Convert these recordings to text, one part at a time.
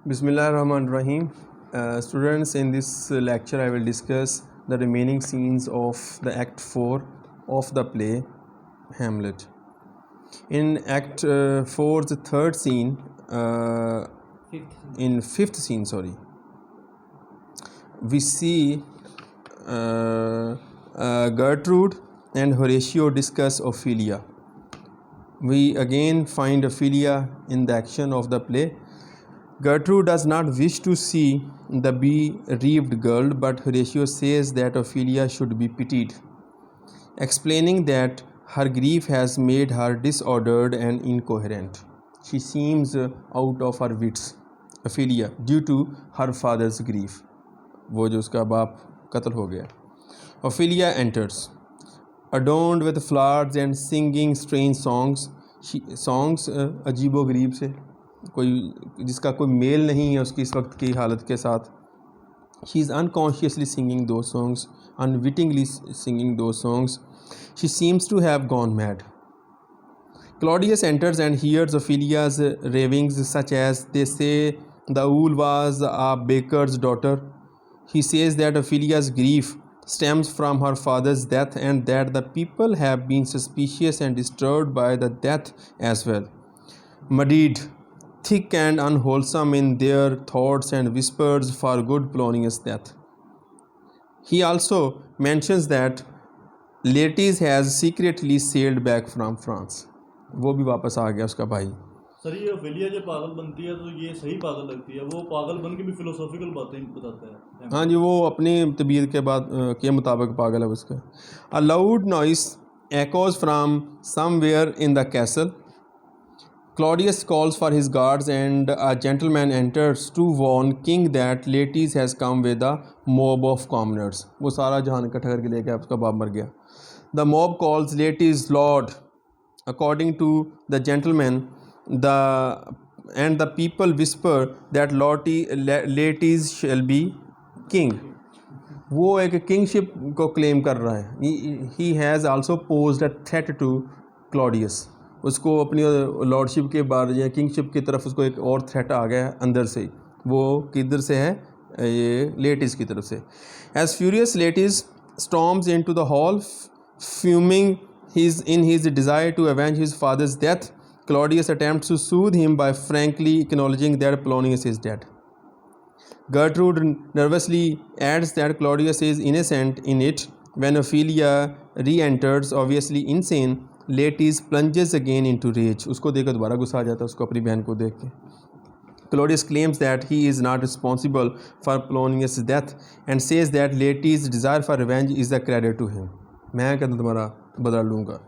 Bismillahirrahmanirrahim. Students, in this lecture I will discuss the remaining scenes of the Act 4 of the play Hamlet. In Act 4, the third scene, fifth scene, we see Gertrude and Horatio discuss Ophelia. We again find Ophelia in the action of the play. Gertrude does not wish to see the bereaved girl, but Horatio says that Ophelia should be pitied, explaining that her grief has made her disordered and incoherent. She seems out of her wits, Ophelia, due to her father's grief. वो जो उसका बाप कत्ल हो गया. Ophelia enters, adorned with flowers and singing strange songs. Songs अजीबो गरीब से, कोई जिसका कोई मेल नहीं है उसकी इस वक्त की हालत के साथ. She is unconsciously singing those songs, unwittingly singing those songs. She seems to have gone mad. Claudius enters and hears Ophelia's ravings, such as they say the owl was a baker's daughter. He says that Ophelia's grief stems from her father's death and that the people have been suspicious and disturbed by the death as well. Muddied, thick and unwholesome in their thoughts and whispers for good Polonius' death. He also mentions that Laertes has secretly sailed back from France. वो भी वापस आ गया उसका भाई. Sir ये Ophelia जब पागल बनती है तो ये सही पागल लगती है, वो पागल बन के भी फिलोसॉफिकल बातें बताता है. हाँ जी, वो अपनी तबीयत के मुताबिक पागल है उसका. A loud noise echoes from somewhere in the castle. Claudius calls for his guards and a gentleman enters to warn king that Laertes has come with a mob of commoners. वो सारा जहान इकट्ठा करके लेके उसका बाप मर गया. The mob calls Laertes Lord. According to the gentleman, the people whisper that Laertes shall be king. वो एक किंगशिप को क्लेम कर रहा है. He has also posed a threat to Claudius. उसको अपनी लॉर्डशिप के बारे या किंगशिप की तरफ उसको एक और थ्रेट आ गया है अंदर से. वो किधर से है? ये Laertes की तरफ से. As furious Laertes storms into the hall, fuming in his desire to avenge his father's death, Claudius attempts to soothe him by frankly acknowledging that Polonius is dead. Gertrude nervously adds that Claudius is innocent in it. When Ophelia re-enters, obviously insane, Laertes plunges again into rage. उसको देखकर दोबारा गुस्सा आ जाता है उसको अपनी बहन को देख के. Claudius claims that he is not responsible for Polonius' death and says that Laertes' desire for revenge is a credit to him. मैं कहता तुम्हारा बदला लूँगा.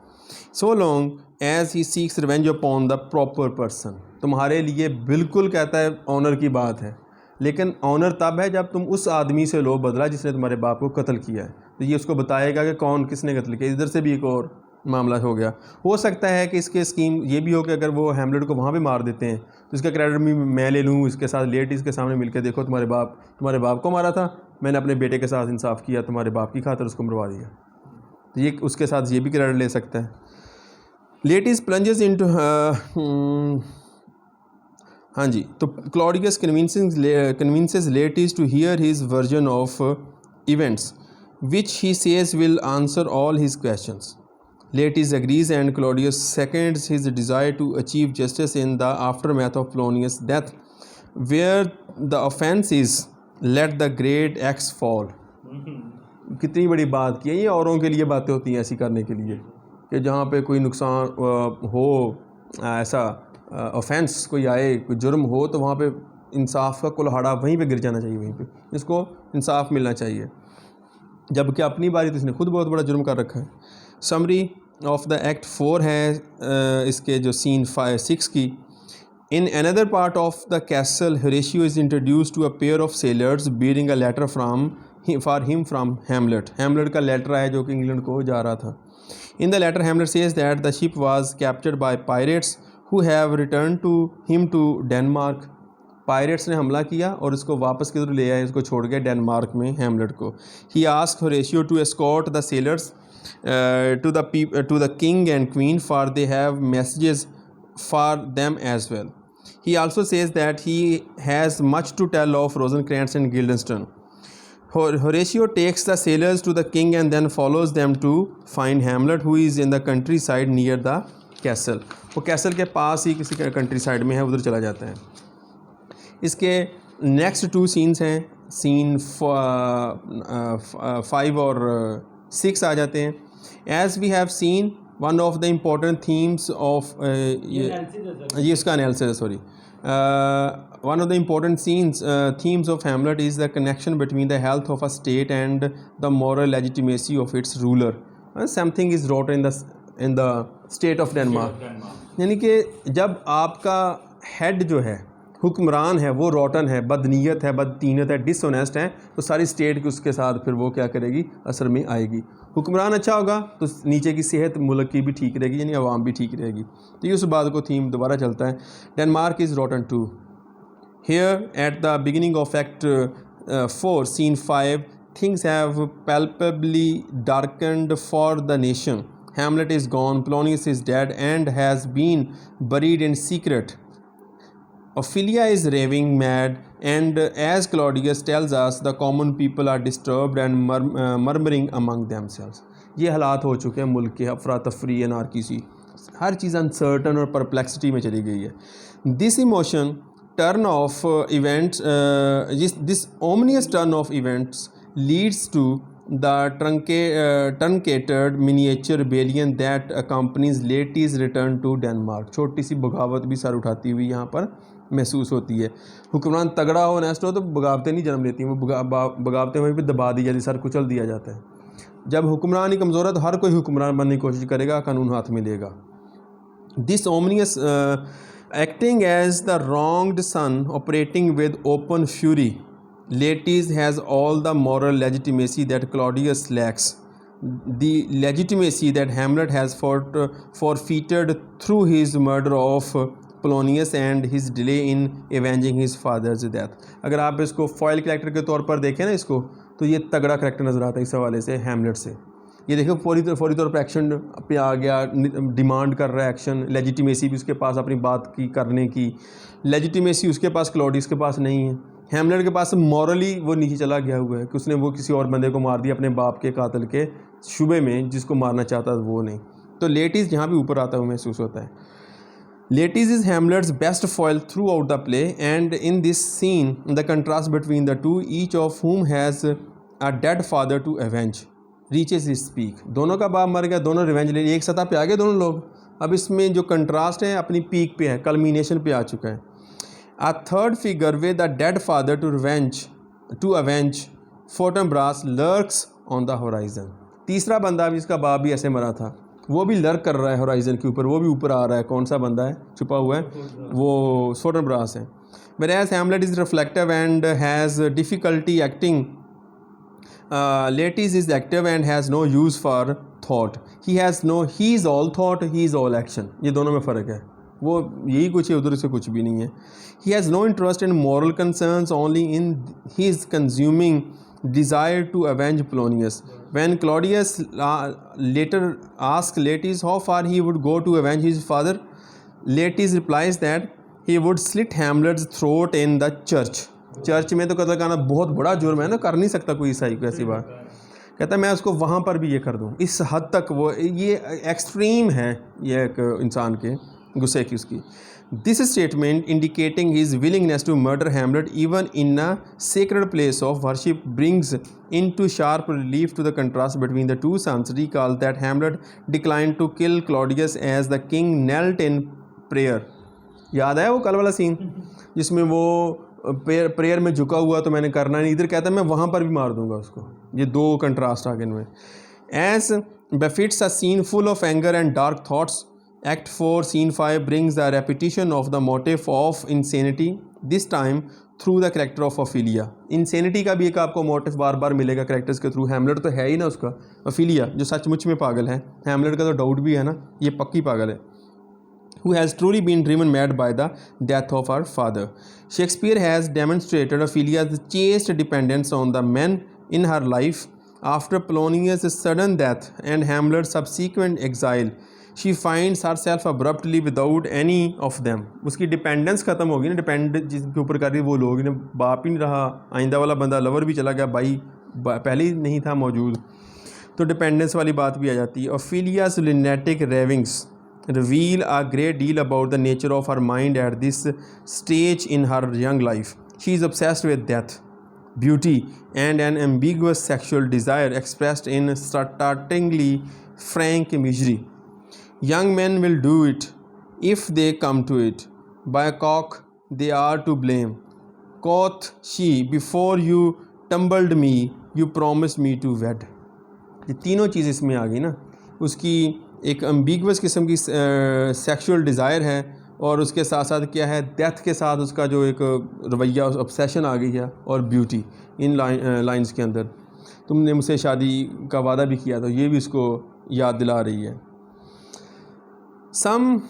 So long as he seeks revenge upon the proper person. तुम्हारे लिए बिल्कुल कहता है ऑनर की बात है, लेकिन ऑनर तब है जब तुम उस आदमी से लो बदला जिसने तुम्हारे बाप को कत्ल किया है. तो ये उसको बताएगा कि कौन किसने कत्ल किया. इधर से भी एक और मामला हो गया. हो सकता है कि इसके स्कीम ये भी हो कि अगर वो हैमलेट को वहाँ पे मार देते हैं तो इसका क्रेडिट भी मैं ले लूँ. इसके साथ Laertes के सामने मिलकर देखो तुम्हारे बाप को मारा था, मैंने अपने बेटे के साथ इंसाफ किया, तुम्हारे बाप की खातिर उसको मरवा दिया. तो ये उसके साथ ये भी क्रेडिट ले सकता है. Laertes plunges into हाँ जी, तो Claudius convinces Laertes to hear his version of events, which he says will answer all his questions. Laertes agrees and Claudius seconds his desire to achieve justice in the aftermath of Polonius' death, where the offense is let the great axe fall. कितनी बड़ी बात की है. ये औरों के लिए बातें होती हैं ऐसी करने के लिए कि जहाँ पे कोई नुकसान हो, ऐसा ऑफेंस कोई आए, कोई जुर्म हो, तो वहाँ पे इंसाफ का कुल्हाड़ा वहीं पे गिर जाना चाहिए, वहीं पे इसको इंसाफ मिलना चाहिए. जबकि अपनी बारी तो इसने खुद बहुत बड़ा जुर्म कर रखा है. समरी ऑफ द एक्ट 4 है इसके जो सीन 5-6 की. In another part of the castle, Horatio is introduced to a pair of sailors bearing a letter for him from Hamlet. Hamlet का लेटर आया जो कि इंग्लैंड को जा रहा था. In the letter, Hamlet says that the ship was captured by pirates who have returned to him to Denmark. Pirates ने हमला किया और इसको वापस किधर ले आए, इसको छोड़ गए डेनमार्क में हैमलेट को. He asked Horatio to escort the sailors to the king and queen, for they have messages for them as well. He also says that he has much to tell of Rosencrantz and Guildenstern. Horatio takes the sailors to the king and then follows them to find Hamlet, who is in the countryside near the castle. वो castle के पास ही किसी country side में है, उधर चला जाता है. इसके नेक्स्ट 2 सीन्स हैं, सीन 5 और 6 आ जाते हैं. As we have seen one of the important themes of ये इसका एनालिसिस है, sorry. One of the important themes of Hamlet is the connection between the health of a state and the moral legitimacy of its ruler. Something is wrought in the state of Denmark. यानी कि जब आपका head जो है, हुक्मरान है, वो rotten है, बदनीयत है, बदतीनत है, डिसऑनेस्ट है, तो सारी स्टेट की उसके साथ फिर वो क्या करेगी, असर में आएगी. हुक्मरान अच्छा होगा तो नीचे की सेहत मुल्क की भी ठीक रहेगी, यानी आवाम भी ठीक रहेगी. तो ये उस बात को थीम दोबारा चलता है. Denmark is rotten too. Here at the beginning of Act 4, Scene 5, things have palpably darkened for the nation. Hamlet is gone, Polonius is dead and has been buried in secret. Ophelia is raving mad, and as Claudius tells us, the common people are disturbed and murmuring among themselves. ये हालात हो चुके हैं मुल्क के, अफरा तफरी, anarchy सी, हर चीज़ uncertain और परप्लेक्सिटी में चली गई है. This emotion turn of events, this ominous turn of events leads to the truncated miniature rebellion that accompanies Letty's return to Denmark. छोटी सी बगावत भी सर उठाती हुई यहाँ पर महसूस होती है. हुक्मरान तगड़ा हो, नेस्ट हो, तो बगावतें नहीं जन्म लेती हैं, वो बगावतें वहीं पर दबा दी जाती, सर कुचल दिया जाता है. जब हुक्मरान ही कमज़ोर है तो हर कोई हुक्मरान बनने की कोशिश करेगा, कानून हाथ में लेगा. This ominous acting as the wronged son, operating with open fury, Laertes has all the moral legitimacy that Claudius lacks, the legitimacy that Hamlet has forfeited through his murder of Polonius and his delay in avenging his father's death. अगर आप इसको foil character के तौर पर देखें ना इसको, तो ये तगड़ा कैरेक्टर नज़र आता है इस हवाले से हैमलेट से. ये देखो फौरी तौर पर एक्शन पे आ गया, डिमांड कर रहा है एक्शन, लेजिटिमेसी भी उसके पास अपनी बात की करने की, लेजिटिमेसी उसके पास क्लॉडियस के पास नहीं है. हैमलेट के पास मॉरली वो नीचे चला गया हुआ है कि उसने वो किसी और बंदे को मार दिया अपने बाप के कातिल के शुबे में, जिसको मारना चाहता था वो नहीं. तो लेटीज यहाँ भी ऊपर आता हुआ महसूस होता है. Laertes is Hamlet's best foil throughout the play, and in this scene the contrast between the two, each of whom has a dead father to avenge, reaches its peak. दोनों का बाप मर गया, दोनों रिवेंज ले, एक सतह पे आ गए दोनों लोग. अब इसमें जो कंट्रास्ट है अपनी पीक पे है, कल्मिनेशन पे आ चुका है. A third figure with the dead father to avenge Fortinbras lurks on the horizon. तीसरा बंदा जिसका बाप भी ऐसे मरा था, वो भी लर्क कर रहा है होराइजन के ऊपर, वो भी ऊपर आ रहा है. कौन सा बंदा है छुपा हुआ है? वो फोर्टनब्रास है. Whereas Hamlet is reflective and has difficulty acting, Laertes is active and has no use for thought. He is all thought, he is all action. ये दोनों में फ़र्क है. वो यही कुछ है, उधर से कुछ भी नहीं है. He has no interest in moral concerns, only in his consuming desire to avenge Polonius. When Claudius later asks Laertes how far he would go to avenge his father, Laertes replies that he would slit Hamlet's throat in the church. Church में तो कत्ल करना बहुत बड़ा जुर्म है ना, कर नहीं सकता कोई ईसाई को ऐसी बात. कहता है मैं उसको वहाँ पर भी ये कर दूँ. इस हद तक वो ये एक्सट्रीम है ये एक इंसान के गुस्से की उसकी. This statement indicating his willingness to murder Hamlet even in a sacred place of worship brings into sharp relief to the contrast between the two sons. Recall that Hamlet decline to kill Claudius as the king knelt in prayer. याद है वो कल वाला scene जिसमें वो prayer में झुका हुआ, तो मैंने करना नहीं. इधर कहता है मैं वहाँ पर भी मार दूंगा उसको. ये दो कंट्रास्ट आ गए इनमें. As befits a scene full of anger and dark thoughts, Act 4 Scene 5 brings the repetition of the motive of insanity, this time through the character of Ophelia. Insanity का भी एक आपको मोटिव बार बार मिलेगा कैरेक्टर्स के through. Hamlet तो है ही ना उसका, Ophelia जो सचमुच में पागल है. हैमलेट का तो डाउट भी है ना, ये पक्की पागल है. Who has truly been driven mad by the death of her father. Shakespeare has demonstrated Ophelia's chaste dependence on the men in her life after Polonius' sudden death and Hamlet's subsequent exile. She finds her self abruptly without any of them, उसकी dependence ख़त्म होगी ना, depend जिसके ऊपर कर रही वो लोग ने, बाप ही नहीं रहा, आइंदा वाला बंदा लवर भी चला गया, भाई पहले ही नहीं था मौजूद, तो डिपेंडेंस वाली बात भी आ जाती है। ओफिलियाज लिनेटिक रेविंग्स reveal a great deal about the nature of her mind at this stage in her young life. She is obsessed with death, beauty, and an ambiguous sexual desire expressed in startlingly frank imagery. Young men will do it if they come to it. By cock they are to blame. Quoth she, before you tumbled me, you promised me to wed. ये तीनों चीज़ इसमें आ गई ना, उसकी एक ambiguous किस्म की sexual desire है, और उसके साथ साथ क्या है, डेथ के साथ उसका जो एक रवैया ऑब्सेशन आ गई है, और ब्यूटी इन लाइंस के अंदर, तुमने मुझसे शादी का वादा भी किया, तो ये भी उसको याद दिला रही है। Some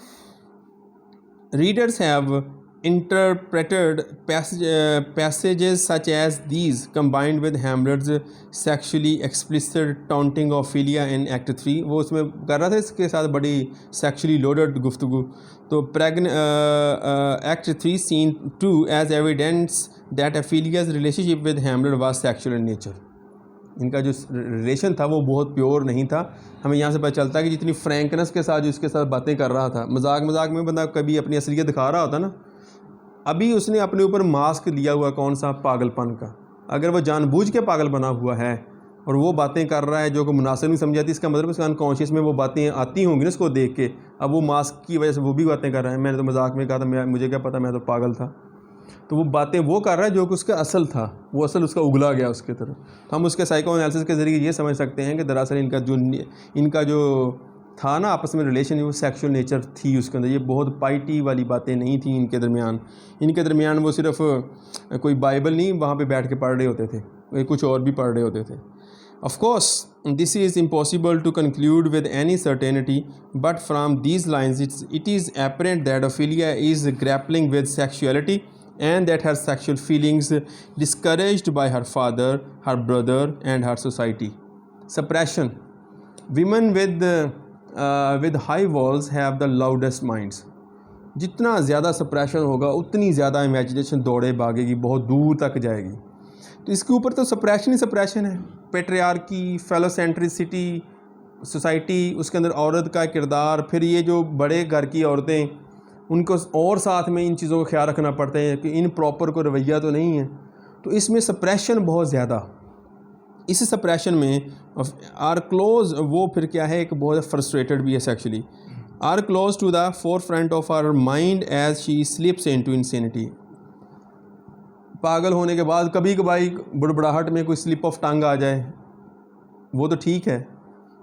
readers have interpreted passages such as these combined with Hamlet's sexually explicit taunting of Ophelia in Act 3, वो उसमें कर रहा था इसके साथ बड़ी sexually loaded गुफ्तगू, तो Act 3 Scene 2 as evidence that Ophelia's relationship with Hamlet was sexual in nature. इनका जो रिलेशन था वो बहुत प्योर नहीं था। हमें यहाँ से पता चलता है कि जितनी फ्रैंकनेस के साथ जो उसके साथ बातें कर रहा था, मजाक मजाक में बंदा कभी अपनी असलियत दिखा रहा होता ना, अभी उसने अपने ऊपर मास्क लिया हुआ कौन सा, पागलपन का। अगर वो जानबूझ के पागल बना हुआ है और वो बातें कर रहा है जो कि मुनासिब नहीं समझी जाती, इसका मतलब उसका अनकॉन्शियस में वो बातें आती होंगी ना उसको देख के, अब वो मास्क की वजह से वो भी बातें कर रहा है। मैंने तो मजाक में कहा था, मुझे क्या पता, मैं तो पागल था, तो वो बातें वो कर रहा है जो कि उसका असल था, वो असल उसका उगला गया उसके तरफ। तो हम उसके साइको एनालिसिस के ज़रिए ये समझ सकते हैं कि दरअसल इनका जो था ना आपस में रिलेशन, वो सेक्सुअल नेचर थी उसके अंदर। ये बहुत पाइटी वाली बातें नहीं थी इनके दरमियान वो सिर्फ कोई बाइबल नहीं वहाँ पे बैठ के पढ़ रहे होते थे, कुछ और भी पढ़ रहे होते थे। Of course, this is impossible to conclude with any certainty, but from these lines it is apparent that Ophelia is grappling with sexuality and that her sexual feelings discouraged by her father, her brother and her society. Suppression. Women with high walls have the loudest minds. जितना ज़्यादा suppression होगा उतनी ज़्यादा imagination दौड़े भागेगी, बहुत दूर तक जाएगी। तो इसके ऊपर तो सप्रेशन ही सप्रेशन है। पेट्रियार्की, फेलोसेंट्रिसिटी, सोसाइटी, उसके अंदर औरत का किरदार, फिर ये जो बड़े घर की औरतें, उनको और साथ में इन चीज़ों का ख्याल रखना पड़ता है कि इन प्रॉपर को रवैया तो नहीं है, तो इसमें सप्रेशन बहुत ज़्यादा। इस सप्रेशन में आर क्लोज, वो फिर क्या है, एक बहुत फ्रस्ट्रेटेड भी है sexually, are close to the forefront of our mind as she slips into insanity. पागल होने के बाद कभी कभाई बुड़बड़ाहट में कोई स्लिप ऑफ टंग आ जाए वो तो ठीक है,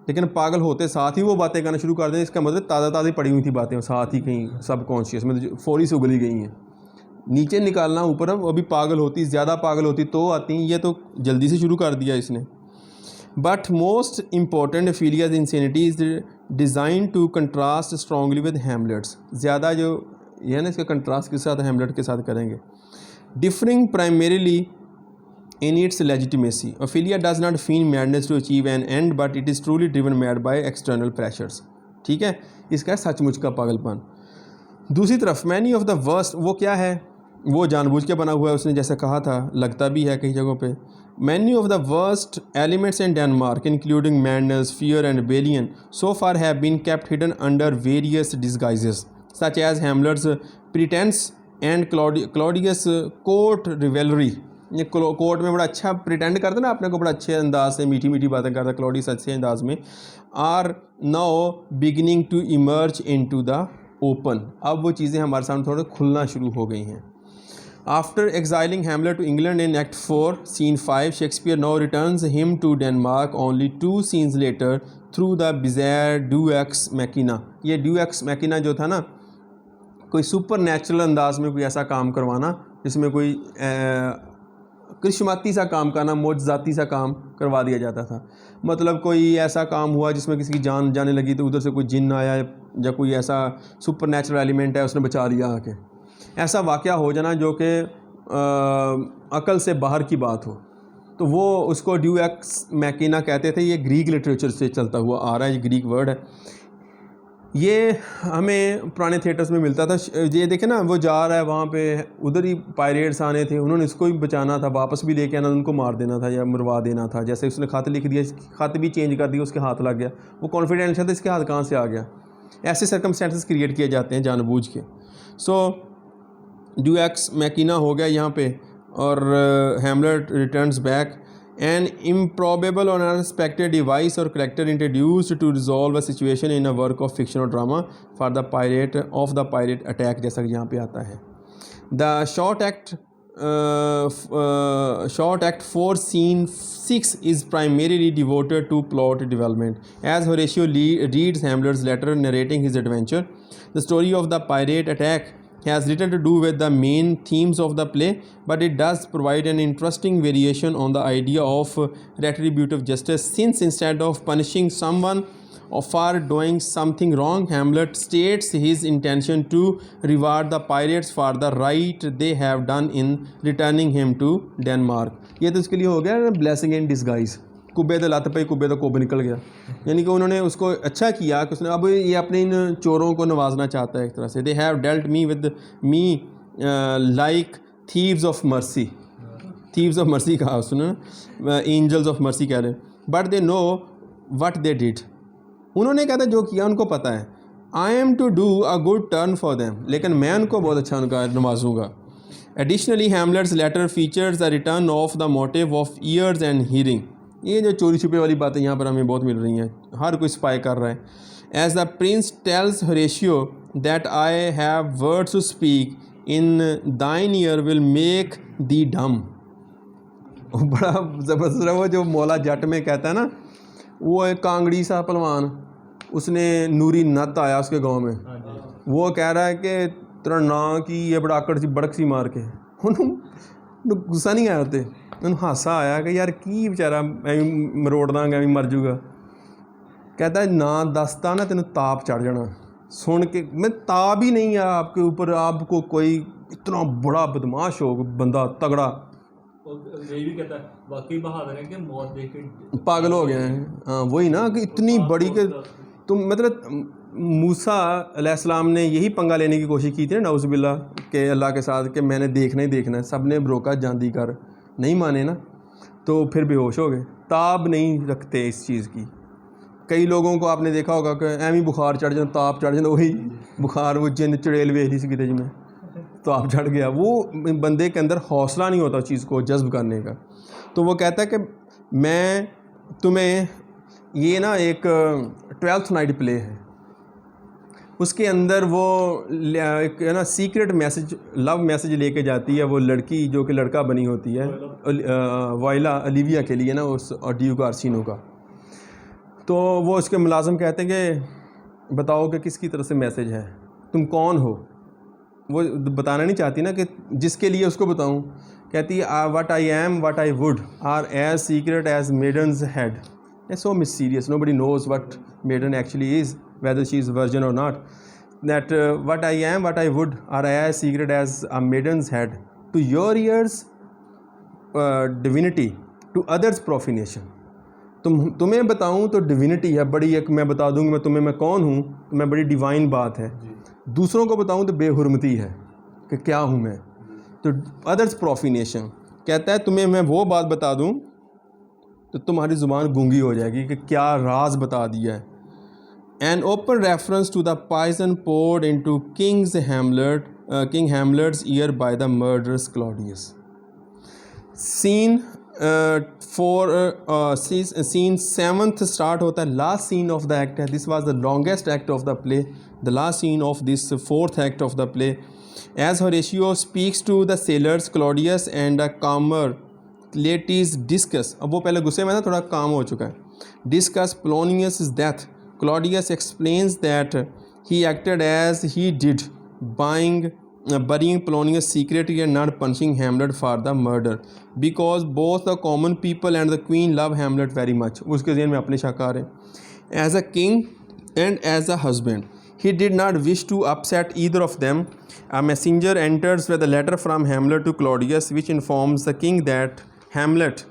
लेकिन पागल होते साथ ही वो बातें करना शुरू कर दें, इसका मतलब ताज़ा पड़ी हुई थी बातें साथ ही कहीं सब कॉन्शियस में तो फौरी से उगली गई हैं। नीचे निकालना ऊपर, अब अभी पागल होती, ज़्यादा पागल होती तो आती, ये तो जल्दी से शुरू कर दिया इसने। But most important Ophelia's insanity is design to contrast strongly with Hamlet's. ज़्यादा जो ये ना इसका कंट्रास्ट के साथ हैमलेट के साथ करेंगे। Differing primarily in its legitimacy, Ophelia does not feign madness to achieve an end, but it is truly driven mad by external pressures. ठीक है, इसका सचमुच का पागलपन। दूसरी तरफ many of the worst, वो क्या है, वो जानबूझ के बना हुआ है, उसने जैसे कहा था, लगता भी है कई जगहों पे। Many of the worst elements in Denmark, including madness, fear and rebellion, so far have been kept hidden under various disguises, such as Hamlet's pretense and Claudius court revelry. ये कोर्ट में बड़ा अच्छा प्रिटेंड करता ना अपने को, बड़ा अच्छे अंदाज से मीठी मीठी बातें करता क्लॉडियस अच्छे अंदाज में, are now beginning to emerge into the open. अब वो चीज़ें हमारे सामने थोड़े खुलना शुरू हो गई हैं। After exiling Hamlet to England in act 4 scene 5, Shakespeare now returns him to Denmark only 2 scenes later through the bizarre deus ex machina. ये ड्यूएक्स मैकिना जो था ना, कोई सुपर नेचुरल अंदाज में कोई ऐसा काम करवाना जिसमें कोई करिश्माती सा काम करना, मोजज़ाती सा काम करवा दिया जाता था। मतलब कोई ऐसा काम हुआ जिसमें किसी की जान जाने लगी तो उधर से कोई जिन्न आया या कोई ऐसा सुपर नेचुरल एलिमेंट है उसने बचा लिया आके, ऐसा वाक़या हो जाना जो कि अकल से बाहर की बात हो, तो वो उसको ड्यूएक्स मैकिना कहते थे। ये ग्रीक लिटरेचर से चलता हुआ आ रहा है, ये ग्रीक वर्ड है। ये हमें पुराने थिएटर्स में मिलता था। ये देखे ना, वो जा रहा है वहाँ पे, उधर ही पायरेट्स आने थे, उन्होंने इसको भी बचाना था, वापस भी लेके आना, उनको मार देना था या मरवा देना था। जैसे उसने खत लिख दिया, खत भी चेंज कर दिया, उसके हाथ लग गया, वो कॉन्फिडेंशियल था, इसके हाथ कहाँ से आ गया। ऐसे सर्कमस्टेंसेस क्रिएट किए जाते हैं जानबूझ के। सो ड्यूएक्स मैकिना हो गया यहाँ पे, और Hamlet returns back, an improbable or unexpected device or character introduced to resolve a situation in a work of fiction or drama for the pirate of the pirate attack, जैसा कि यहाँ पे आता है। The short act 4 scene 6 is primarily devoted to plot development, as Horatio reads Hamlet's letter narrating his adventure. The story of the pirate attack has little to do with the main themes of the play, but it does provide an interesting variation on the idea of retributive justice, since instead of punishing someone for doing something wrong, Hamlet states his intention to reward the pirates for the right they have done in returning him to Denmark. ये तो इसके लिए हो गया blessing in disguise, कुब्बे तो लत पे कुब्बे तो कुब निकल गया, यानी कि उन्होंने उसको अच्छा किया कि उसने अब ये अपने इन चोरों को नवाजना चाहता है एक तरह से। They have dealt me with me like thieves of mercy, thieves of mercy कहा उसने, एंजल्स ऑफ मर्सी कह रहे हैं, but they know what they did, उन्होंने कहता जो किया उनको पता है। I am to do a good turn for them, लेकिन मैं उनको बहुत अच्छा उनका नवाजूंगा। Additionally Hamlet's letter features the return of the motive of ears and hearing. ये जो चोरी छुपे वाली बातें यहाँ पर हमें बहुत मिल रही हैं, हर कोई स्पाई कर रहा है। As the prince tells Horatio that I have words to speak in thine ear will make the डम। बड़ा ज़बरदस्त है वो जो मौला जट में कहता है ना, वो एक कांगड़ी सा पहलवान, उसने नूरी नत आया उसके गांव में, वो कह रहा है कि तेरा ना की ये बड़ा आकड़ सी बड़क सी मार के, उन्होंने गुस्सा नहीं आया होते, उन्होंने हासा आया कि यार की बेचारा मैं मरोड़ दांगा मैं मर जूगा। कहता है ना दसता ना तेन ताप चढ़ जाना। सुन के मैं ताप ही नहीं है आपके ऊपर, आपको कोई इतना बड़ा बदमाश हो बंदा तगड़ा, यही भी कहता है बाकी बहादुर है कि मौत देख के पागल हो गए हैं। हाँ वही ना कि इतनी बड़ी कि तुम मतलब मूसा अलैहिस्सलाम ने यही पंगा लेने की कोशिश की थी ना नाउज़ुबिल्लाह के अल्लाह के साथ कि मैंने देखना ही देखना है, सब ने रोका जांदी कर, नहीं माने ना तो फिर बेहोश हो गए। ताब नहीं रखते इस चीज़ की। कई लोगों को आपने देखा होगा कि एवं बुखार चढ़ जाता, ताप चढ़ जाता, वही बुखार वो जिन चुड़ैल वेख ली सी किते जिमें ताप चढ़ गया, वो बंदे के अंदर हौसला नहीं होता चीज़ को जज्ब करने का। तो वो कहता है कि मैं तुम्हें ये ना एक 12th नाइट प्ले है, उसके अंदर वो एक है ना सीक्रेट मैसेज, लव मैसेज लेके जाती है वो लड़की जो कि लड़का बनी होती है वाइला ओलिविया के लिए ना उस ड्यूक आर्सिनो का। तो वो उसके मुलाजिम कहते हैं कि बताओ कि किसकी तरफ से मैसेज है, तुम कौन हो। वो बताना नहीं चाहती ना कि जिसके लिए उसको बताऊं। कहती है what I am what I would are as secret as maiden's head. It's so mysterious, nobody knows what maiden actually is, whether she is virgin or not. That what I am, what I would are as secret as a maiden's head. To your ears divinity, to others profanation. तुम्हें बताऊं तो divinity है बड़ी, एक मैं बता दूंगी मैं तुम्हें मैं कौन हूँ, तो मैं बड़ी डिवाइन बात है। दूसरों को बताऊं तो बेहुरमती है कि क्या हूँ मैं। तो अदर्स प्रोफिनेशन कहता है तुम्हें मैं वो बात बता दूं तो तुम्हारी ज़ुबान गूंगी हो जाएगी कि क्या राज बता दिया है। An open reference to the poison poured into King Hamlet's ear by the murderous Claudius. Scene 7th start होता है, last scene of the act है। This was the longest act of the play, the last scene of this 4th act of the play. As Horatio speaks to the sailors, Claudius and a calmer Laertes discuss, अब वो पहले गुस्से में था, थोड़ा काम हो चुका है, discuss Polonius' death. Claudius explains that he acted as he did, burying Polonius secretly and not punishing Hamlet for the murder, because both the common people and the queen love Hamlet very much. उसके ज़हन में अपने शक आ रहे हैं। As a king and as a husband, he did not wish to upset either of them. A messenger enters with a letter from Hamlet to Claudius, which informs the king that Hamlet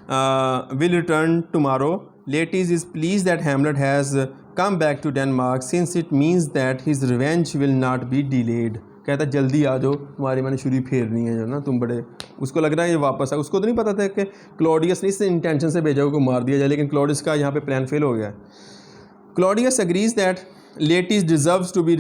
will return tomorrow. Laertes is pleased that Hamlet has come back to Denmark since it means that his revenge will not be delayed. कहता जल्दी आ जाओ, तुम्हारी मैंने छुरी फेरनी है जो ना, तुम बड़े, उसको लग रहा है ये वापस आ, उसको तो नहीं पता था कि क्लॉडियस ने इस इंटेंशन से भेजा को मार दिया जाए, लेकिन क्लॉडियस का यहाँ पे प्लान फेल हो गया. Claudius agrees that Laertes deserves to be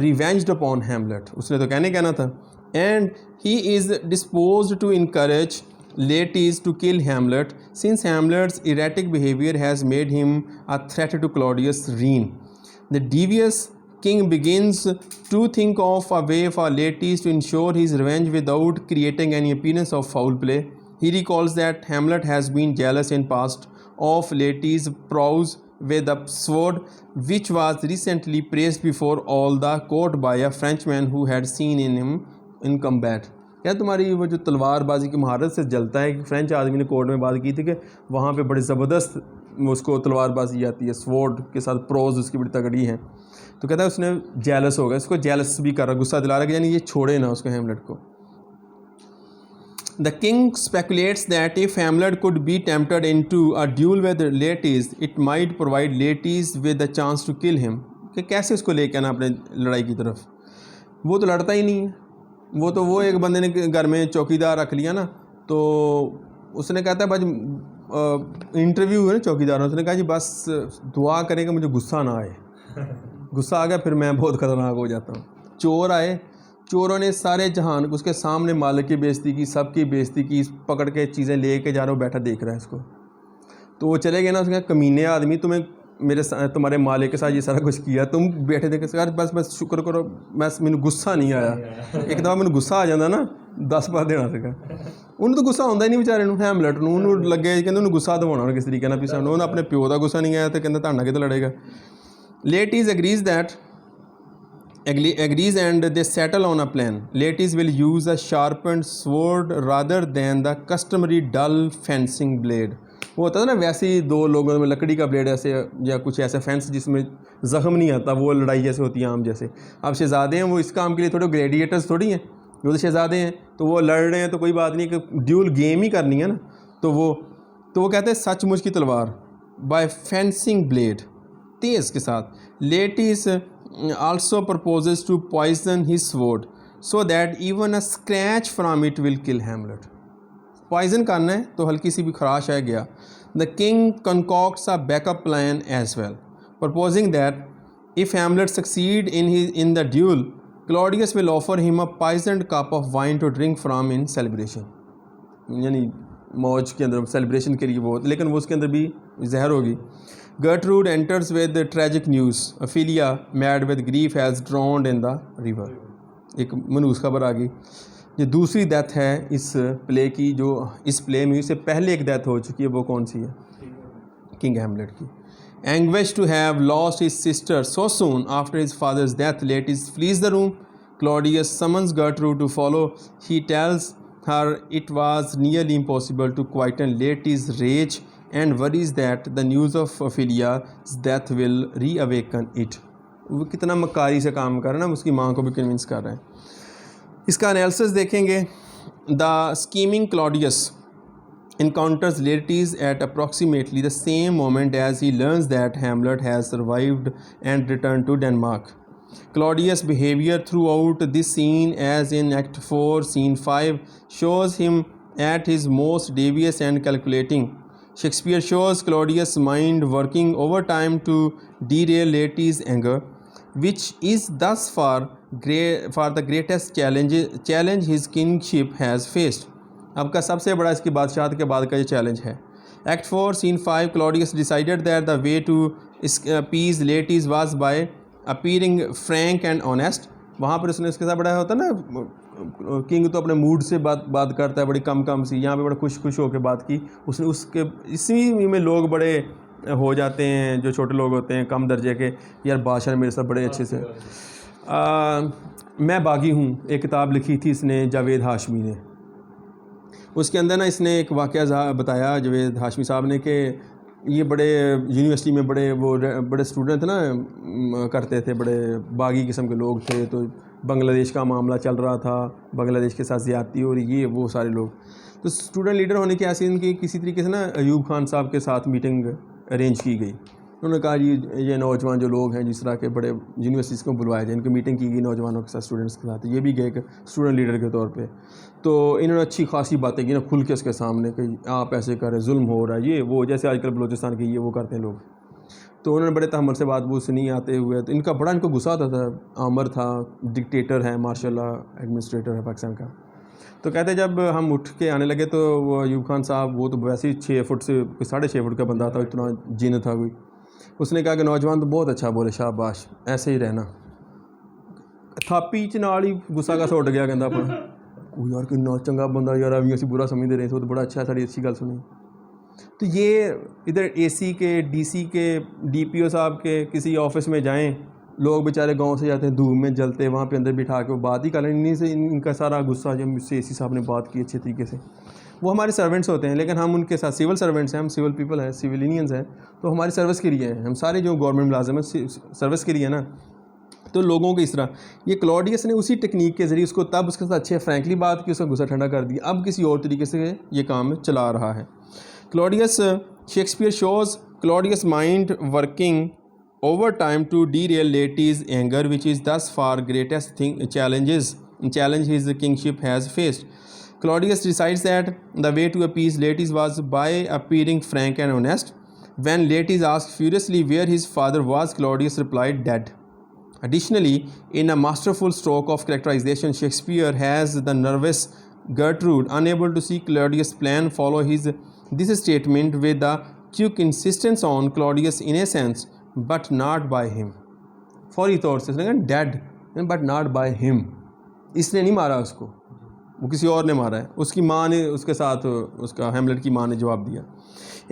revenged upon Hamlet. उसने तो कहना था. And he is disposed to encourage Laertes to kill Hamlet since Hamlet's erratic behavior has made him a threat to Claudius' reign. The devious king begins to think of a way for Laertes to ensure his revenge without creating any appearance of foul play. He recalls that Hamlet has been jealous in past of Laertes' prowess with a sword, which was recently praised before all the court by a Frenchman who had seen in him in combat. क्या तुम्हारी वो जो तलवारबाजी की महारत से जलता है कि फ्रेंच आदमी ने कोर्ट में बात की थी कि वहाँ पे बड़े ज़बरदस्त उसको तलवारबाजी आती है, स्वॉर्ड के साथ प्रोज उसकी बड़ी तगड़ी है. तो कहता है उसने जेलस हो गया, इसको जेलस भी कर रहा, गुस्सा दिला रहा कि यानी ये छोड़े ना उसको हेमलेट को. The king speculates that if Hamlet could be tempted into a duel with Laertes, it might provide Laertes with a chance to kill him. कि कैसे उसको लेके आना अपने लड़ाई की तरफ, वो तो लड़ता ही नहीं है. वो एक बंदे ने घर में चौकीदार रख लिया ना, तो उसने कहता है भाई इंटरव्यू है ना चौकीदार, उसने कहा जी बस दुआ करें कि मुझे गुस्सा ना आए. गुस्सा आ गया फिर मैं बहुत ख़तरनाक हो जाता हूँ. चोर आए, चोरों ने सारे जहान उसके सामने मालिक की बेइज्जती की, सबकी बेइज्जती की, पकड़ के चीज़ें ले के जा रहा हूँ, बैठा देख रहा है इसको. तो वो चले गए ना, उसने कहा कमीने आदमी, तुम्हारे मालिक के साथ ये सारा कुछ किया, तुम बैठे थे यार बस शुक्र करो मैंने गुस्सा नहीं आया. एक दफ़ा मैंने गुस्सा आ जाता ना 10 बार देना सका. उन्हें तो गुस्सा आता ही नहीं बेचारे ਨੂੰ ਹੈਮਲਟ ਨੂੰ, ਉਹਨੂੰ ਲੱਗੇ ਕਹਿੰਦੇ ਉਹਨੂੰ ਗੁੱਸਾ ਦਿਵਾਉਣਾ ਉਹਨੇ ਕਿਸ ਤਰੀਕੇ ਨਾਲ, ਵੀ ਸਾਨੂੰ ਉਹਨੇ ਆਪਣੇ ਪਿਓ ਦਾ ਗੁੱਸਾ ਨਹੀਂ ਆਇਆ ਤੇ ਕਹਿੰਦਾ ਤੁਹਾਡਾ ਕਿਤੇ ਲੜੇਗਾ. Laertes agrees and they settle on a plan. Laertes will use a sharpened sword rather than the customary dull fencing blade. वो होता है ना वैसे ही दो लोगों में लकड़ी का ब्लेड ऐसे या कुछ ऐसा फेंस जिसमें ज़ख्म नहीं आता, वो लड़ाई जैसे होती है आम जैसे. अब शहज़ादे हैं, वो इस काम के लिए थोड़े ग्लैडिएटर्स थोड़ी हैं, वो तो शहज़ादे हैं, तो वो लड़ रहे हैं तो कोई बात नहीं कि ड्यूल गेम ही करनी है ना. तो वो कहते हैं सचमुच की तलवार बाय फेंसिंग ब्लेड, तेज़ के साथ. Laertes also proposes to poison his sword so that even a scratch from it will kill Hamlet. Poison करना है तो हल्की सी भी खराश है गया. The king concocts a backup plan as well, proposing that if Hamlet succeed in the duel, Claudius will offer him a poisoned cup of wine to drink from in celebration. यानी मौज के अंदर सेलिब्रेशन के लिए वो, लेकिन वो उसके अंदर भी जहर होगी. Gertrude enters with the tragic news. Ophelia, mad with grief, has drowned in the river. एक मनूस खबर आ गई. ये दूसरी डेथ है इस प्ले की, जो इस प्ले में इससे पहले एक डेथ हो चुकी है. वो कौन सी है? किंग हैमलेट की. Anguished to have lost his sister so soon after his father's death, Laertes flees the room. Claudius summons Gertrude to follow. He tells her it was nearly impossible to quieten Laertes' rage and worries that the news of Ophelia's death will reawaken it. वो कितना मक्कारी से काम कर रहा है ना, उसकी माँ को भी कन्विंस कर रहा है. इसका एनालिसिस देखेंगे. The scheming Claudius encounters Laertes at approximately the same moment as he learns that Hamlet has survived and returned to Denmark. Claudius' behavior throughout this scene, as in Act 4, Scene 5, shows him at his most devious and calculating. Shakespeare shows Claudius' mind working overtime to derail Laertes' anger, which is thus far the greatest challenge his kingship has faced. अब का सबसे बड़ा इसकी बादशाहत के बाद का ये चैलेंज है. Act 4, Scene 5, Claudius decided that the way to appease Laertes was by appearing frank and honest. वहाँ पर उसने उसके साथ बड़ा होता है ना, किंग तो अपने मूड से बात करता है, बड़ी कम सी. यहाँ पे बड़ा खुश होकर बात की उसने. उसके इसी में लोग बड़े हो जाते हैं, जो छोटे लोग होते हैं कम दर्जे के, यार बादशाह ने मेरे साथ बड़े अच्छे से. मैं बागी हूँ एक किताब लिखी थी इसने, जावेद हाशमी ने. उसके अंदर ना इसने एक वाक़या बताया जावेद हाशमी साहब ने कि ये बड़े यूनिवर्सिटी में बड़े स्टूडेंट ना करते थे, बड़े बागी किस्म के लोग थे. तो बांग्लादेश का मामला चल रहा था, बांग्लादेश के साथ ज़्यादती हो रही है, वो सारे लोग. तो स्टूडेंट लीडर होने की ऐसी इनकी किसी तरीके से ना अयूब खान साहब के साथ मीटिंग अरेंज की गई उन्होंने कहा ये नौजवान जो लोग हैं जिस तरह के बड़े यूनिवर्सिटीज़ को बुलवाए जाए, इनकी मीटिंग की गई नौजवानों के साथ, स्टूडेंट्स के साथ, ये भी गए स्टूडेंट लीडर के तौर पे। तो इन्होंने अच्छी खासी बातें की ना खुल के उसके सामने कि आप ऐसे कर रहे, जुल्म हो रहा है, ये वो, जैसे आजकल बलूचिस्तान के ये वो करते हैं लोग। तो उन्होंने बड़े तहम्मुल से बात बूत सुनी आते हुए। तो इनका बड़ा इनको गुस्सा आता था। आमर था, डिक्टेटर है, माशाल्लाह एडमिनिस्ट्रेटर है पाकिस्तान का। तो कहते जब हम उठ के आने लगे तो वो अयूब खान साहब, वो तो वैसे ही 6 फुट से 6.5 फुट का बंदा था, इतना जिन था कोई। उसने कहा कि नौजवान तो बहुत अच्छा बोले, शाबाश, ऐसे ही रहना। थापी च नाल ही गुस्सा का सुट गया, कहता अपना ओ यार किन्ना चंगा बंदा यार, अभी असी बुरा समझते रहे, तो बड़ा अच्छा, साड़ी अच्छी गल सुनी। तो ये इधर एसी के, डीसी के, डीपीओ साहब के किसी ऑफिस में जाएं, लोग बेचारे गांव से जाते हैं, धूप में जलते, वहाँ पे अंदर बिठा के वो बात ही कर लें। इन्हीं से इनका सारा गुस्सा, जब मुझसे एसी साहब ने बात की अच्छे तरीके से, वो हमारे सर्वेंट्स होते हैं, लेकिन हम उनके साथ सिविल सर्वेंट्स हैं, हम सिविल पीपल हैं, सिविलियंस हैं, तो हमारी सर्विस के लिए हैं। हम सारे जो गवर्नमेंट मुलाजिम हैं सर्विस के लिए ना। तो लोगों की इस तरह ये क्लॉडियस ने उसी टेक्निक के ज़रिए उसको तब उसके साथ अच्छे फ्रैंकली बात की, उसका गुस्सा ठंडा कर दिया। अब किसी और तरीके से ये काम चला रहा है। Claudius, Shakespeare shows Claudius' mind working overtime to derail Laertes' anger, which is thus far greatest challenge his kingship has faced. Claudius decides that the way to appease Laertes was by appearing frank and honest. When Laertes asked furiously where his father was, Claudius replied, "Dead." Additionally, in a masterful stroke of characterization, Shakespeare has the nervous Gertrude, unable to see Claudius' plan, follow this statement with a quick insistence on Claudius' innocence, but not by him. फौरी तौर से उसने कहा dead, but not by him. इसने नहीं मारा उसको, वो किसी और ने मारा है। उसकी माँ ने उसके साथ, उसका हेमलेट की माँ ने जवाब दिया।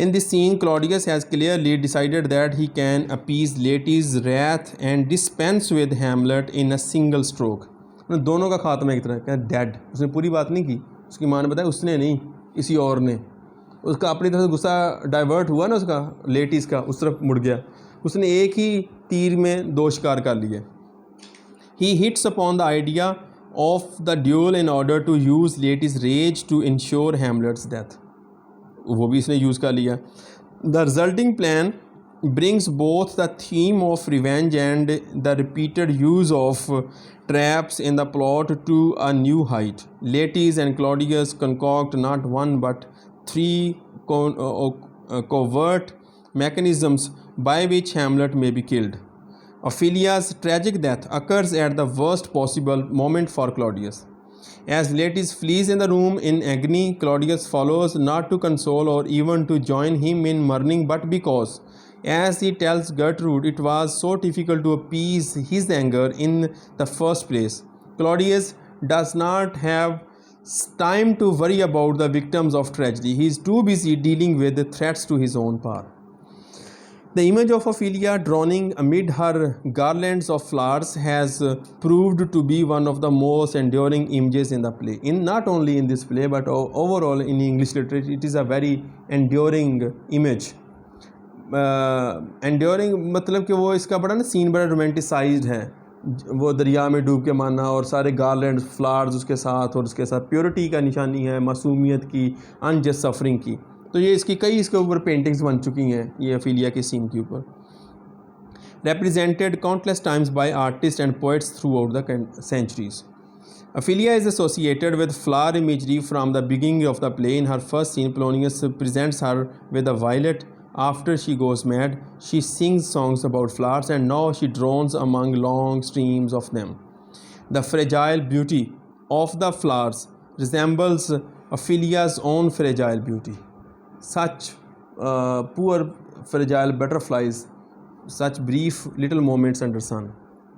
In this scene, Claudius has clearly decided that he can appease Laertes' wrath and dispense with Hamlet in a single stroke. दोनों का खात्मा एक तरह का डेड। उसने पूरी बात नहीं की, उसकी माँ ने बताया उसने नहीं, किसी और ने। उसका अपनी तरफ से गुस्सा डाइवर्ट हुआ ना, उसका लेटीज का उस तरफ मुड़ गया। उसने एक ही तीर में 2 शिकार कर लिए। He hits upon the idea of the duel in order to use Laertes rage to ensure Hamlet's death. वो भी इसने यूज़ कर लिया। The resulting plan brings both the theme of revenge and the repeated use of traps in the plot to a new height. Laertes and Claudius concoct not one but 3 covert mechanisms by which Hamlet may be killed. Ophelia's tragic death occurs at the worst possible moment for Claudius. As Laertes flees in the room in agony, Claudius follows, not to console or even to join him in mourning, but because, as he tells Gertrude, it was so difficult to appease his anger in the first place. Claudius does not have time to worry about the victims of tragedy. He is too busy dealing with the threats to his own power. The image of Ophelia drowning amid her garlands of flowers has proved to be one of the most enduring images in the play. Not only in this play, but overall in English literature, it is a very enduring image. Enduring मतलब कि वो इसका बड़ा ना scene बड़ा romanticised है। वो दरिया में डूब के मारना और सारे गार्लैंड फ्लावर्स उसके साथ, और उसके साथ प्योरिटी का निशानी है, मासूमियत की, अनजस्ट सफरिंग की। तो ये इसकी कई इसके ऊपर पेंटिंग्स बन चुकी हैं ये ओफेलिया के सीन के ऊपर, represented countless times by artists and poets throughout the centuries. Ophelia is associated with flower imagery from the beginning of the play. In her first scene, Polonius presents her with a violet. After she goes mad, she sings songs about flowers, and now she drones among long streams of them. The fragile beauty of the flowers resembles Ophelia's own fragile beauty. Such poor fragile butterflies, such brief little moments under sun.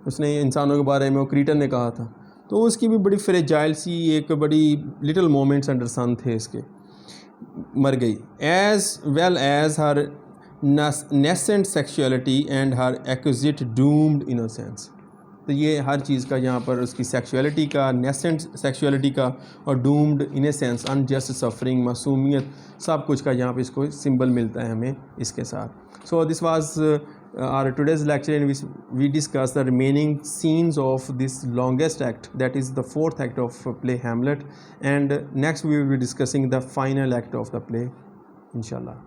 उसने इंसानों के बारे में वो क्रीटन ने कहा था, तो उसकी भी बड़ी फ्रेजाइल सी एक बड़ी लिटिल मोमेंट्स अंडर सन थे इसके, मर गई। As well as her nascent sexuality and her exquisite doomed innocence. तो ये हर चीज़ का यहाँ पर उसकी सेक्सुअलिटी का, नेसेंट सेक्सुअलिटी का, और डूम्ड इनोसेंस, अनजस्ट सफरिंग, मासूमियत, सब कुछ का यहाँ पे इसको सिंबल मिलता है हमें इसके साथ। So this was our today's lecture, in which we discuss the remaining scenes of this longest act, that is the 4th act of play Hamlet, and next we will be discussing the final act of the play, inshallah.